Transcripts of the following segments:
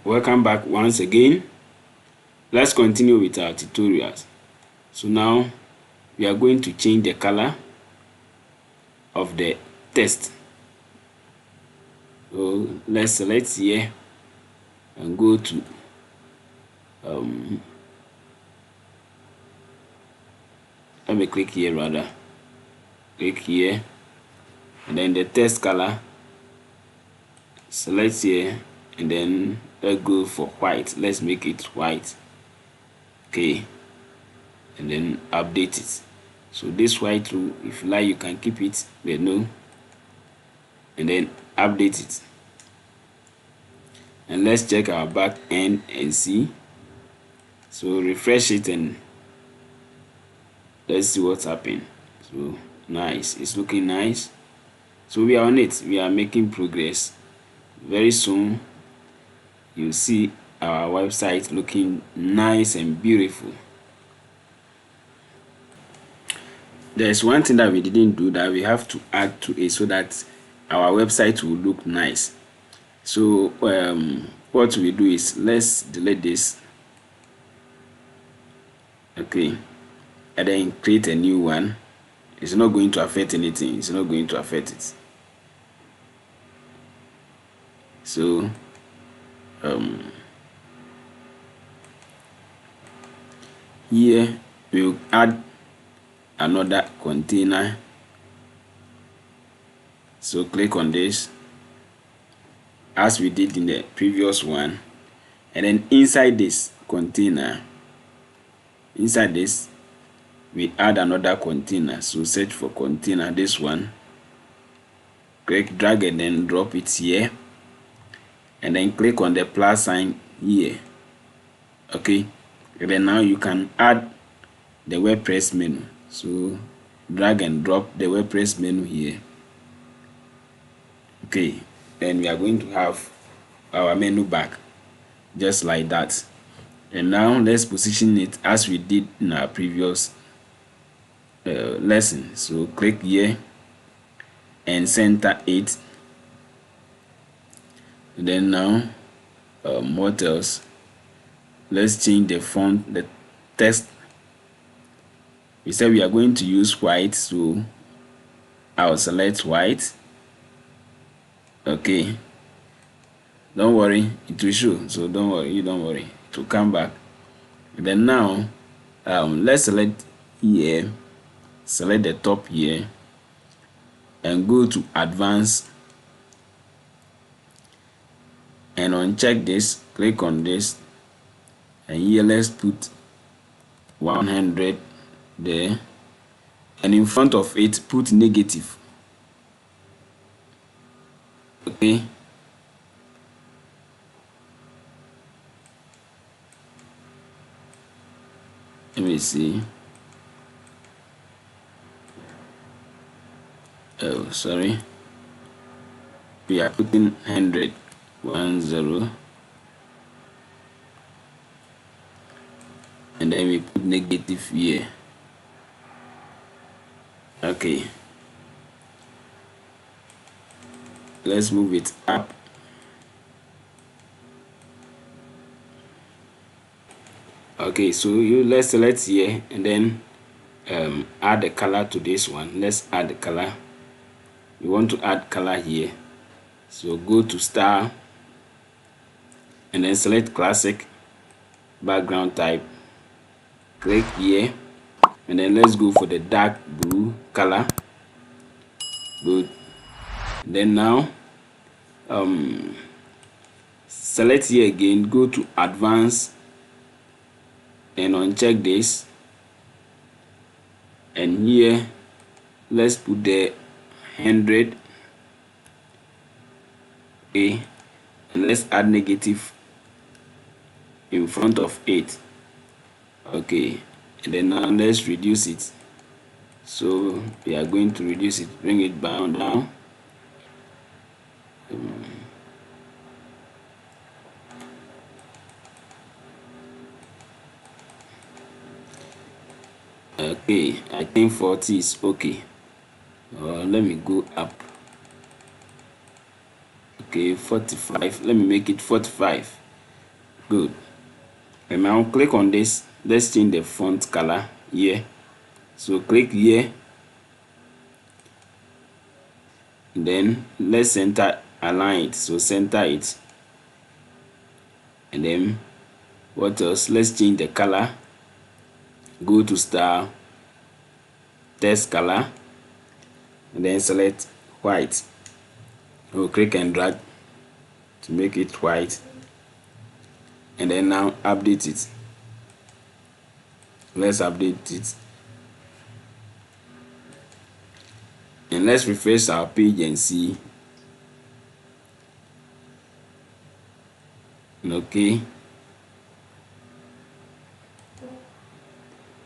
Welcome back once again. Let's continue with our tutorials. So now we are going to change the color of the text. So let's select here and go to let me click here rather. Click here and then the text color. Select here and then let's go for white. Let's make it white. Okay, and then update it. So this white rule, if you like, you can keep it, but no. And then update it. And let's check our back end and see. So refresh it and let's see what's happened. So nice, it's looking nice. So we are on it. We are making progress. Very soon you'll see our website looking nice and beautiful. There's one thing that we didn't do that we have to add to it so that our website will look nice. So what we do is, let's delete this. Okay, and then create a new one. It's not going to affect anything. It's not going to affect it. So here we'll add another container. So click on this as we did in the previous one, and then inside this container, inside this we add another container. So search for container, this one, click, drag and then drop it here, and then click on the plus sign here. Okay, and then now you can add the WordPress menu. So drag and drop the WordPress menu here. Okay, then we are going to have our menu back just like that. And now let's position it as we did in our previous lesson. So click here and center it. And then now what else? Let's change the font, the text. We said we are going to use white, so I'll select white. Okay, don't worry, it will show, so don't worry, it will come back. And then now let's select here, select the top here and go to advanced and uncheck this, click on this, and here let's put 100 there, and in front of it put negative. Okay, let me see. Oh, sorry, we are putting 100, 10, and then we put negative here. Okay, let's move it up. Okay, so let's select here and then add the color to this one. Let's add the color. We want to add color here, so go to star and then select classic background type, click here, and then let's go for the dark blue color. Good. Then now select here again, go to advanced and uncheck this, and here let's put the 100. Okay, and let's add negative in front of it. Okay, and then now let's reduce it. So we are going to reduce it, bring it down. Okay, I think 40 is okay. Let me go up. Okay, 45. Let me make it 45. Good. And now click on this. Let's change the font color here. So click here, then let's center align it. So center it, and then what else? Let's change the color. Go to style, text color, and then select white. We'll click and drag to make it white, and then now update it. Let's update it, and let's refresh our page and see. Okay,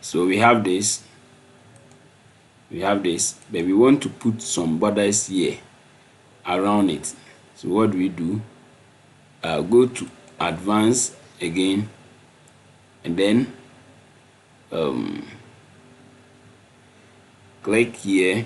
so we have this, but we want to put some borders here around it. So what do we do? Go to advanced again, and then click here,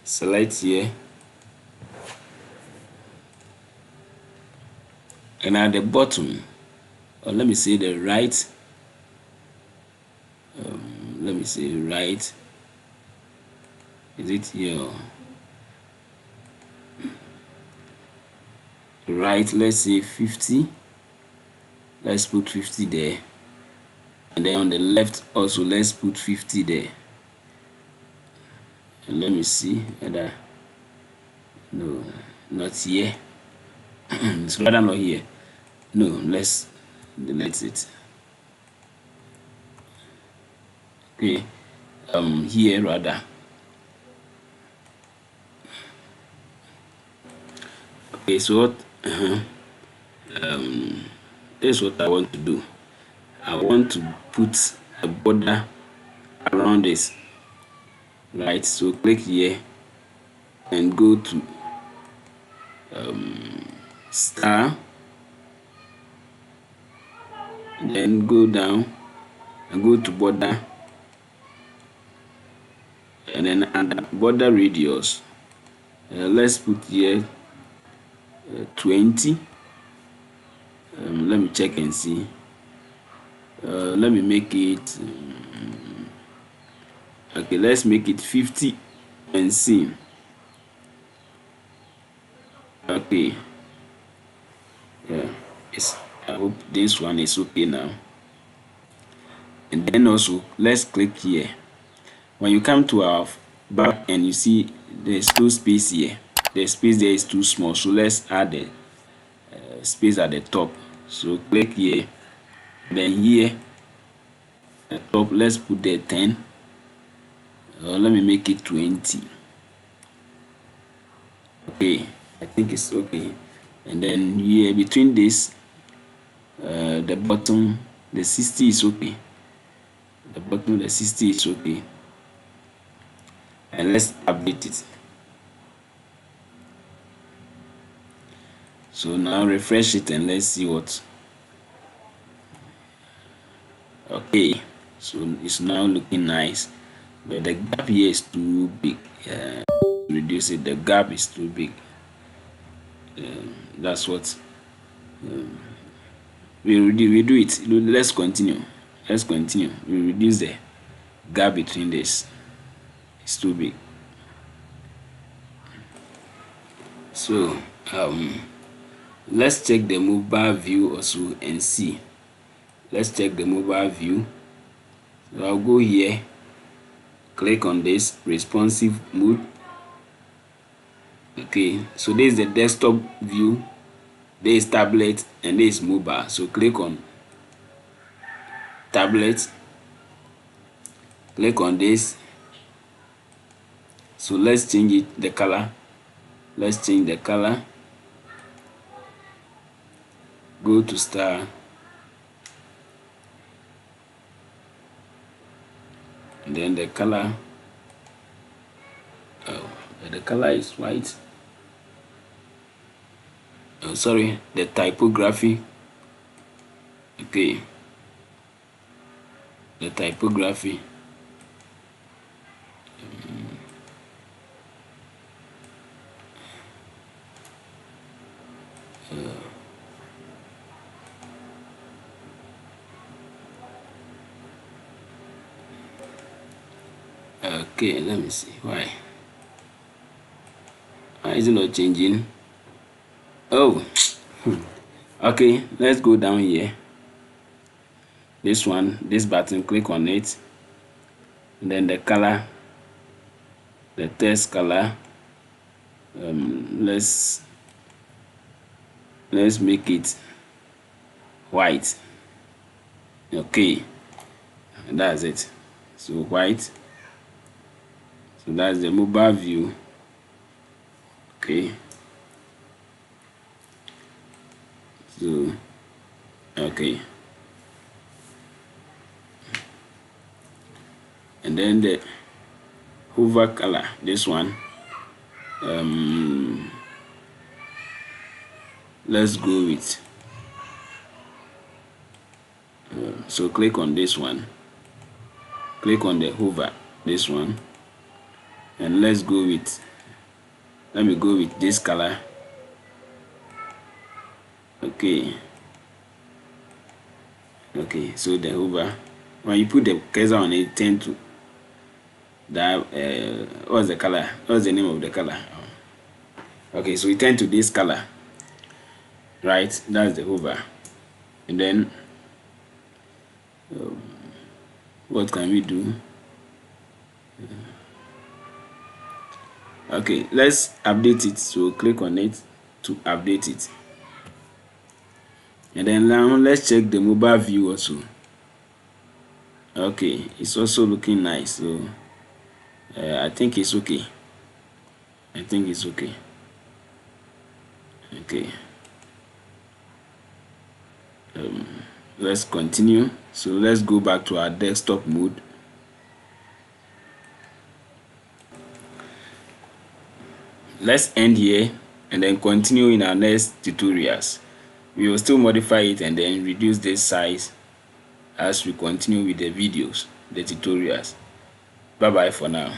select here, and at the bottom, or let me say the right, let me say right, is it here? Right, let's say 50. Let's put 50 there, and then on the left also let's put 50 there. And let me see whether, no, not here. It's rather not here. No, let's delete it. Okay, here rather. Okay, so what this is what I want to do. I want to put a border around this, right? So click here and go to star, then go down and go to border, and then under border radius, let's put here 20. Let me check and see. Let me make it okay, let's make it 50 and see. Okay, yeah, I hope this one is okay now. And then also let's click here. When you come to our back and you see there's no space here, the space there is too small, so let's add the space at the top. So click here, then here at the top let's put the 10, let me make it 20. Okay, I think it's okay. And then here between this, the bottom, the 60 is okay. The bottom, the 60 is okay. And let's update it. So now refresh it and let's see what. Okay, so it's now looking nice, but the gap here is too big. Reduce it. The gap is too big. That's what we do it. Let's continue. Let's continue. We reduce the gap between this. It's too big. So let's check the mobile view also and see. Let's check the mobile view. So I'll go here, click on this responsive mode. Okay, so this is the desktop view, this is tablet, and this is mobile. So click on tablet, click on this. So let's change it, the color. Let's change the color. Go to star, and then the color, the color is white. Oh, sorry, the typography. Okay, the typography. Okay, let me see why is it not changing? Oh. Okay, let's go down here. This one, this button, click on it, and then the color, the text color, let's make it white. Okay, and that's it. So white, so that's the mobile view. Okay, so okay, and then the hover color, this one, let's go with so click on this one, click on the hover, this one, and let's go with, let me go with this color. Okay, so the hover, when you put the cursor on it, tend to that what's the color, what's the name of the color? Okay, so we tend to this color, right? That's the hover. And then what can we do? Okay, let's update it. So click on it to update it, and then now let's check the mobile view also. Okay, it's also looking nice. So I think it's okay. Okay, let's continue. So let's go back to our desktop mode. Let's end here and then continue in our next tutorials. We will still modify it and then reduce this size as we continue with the videos, the tutorials. Bye bye for now.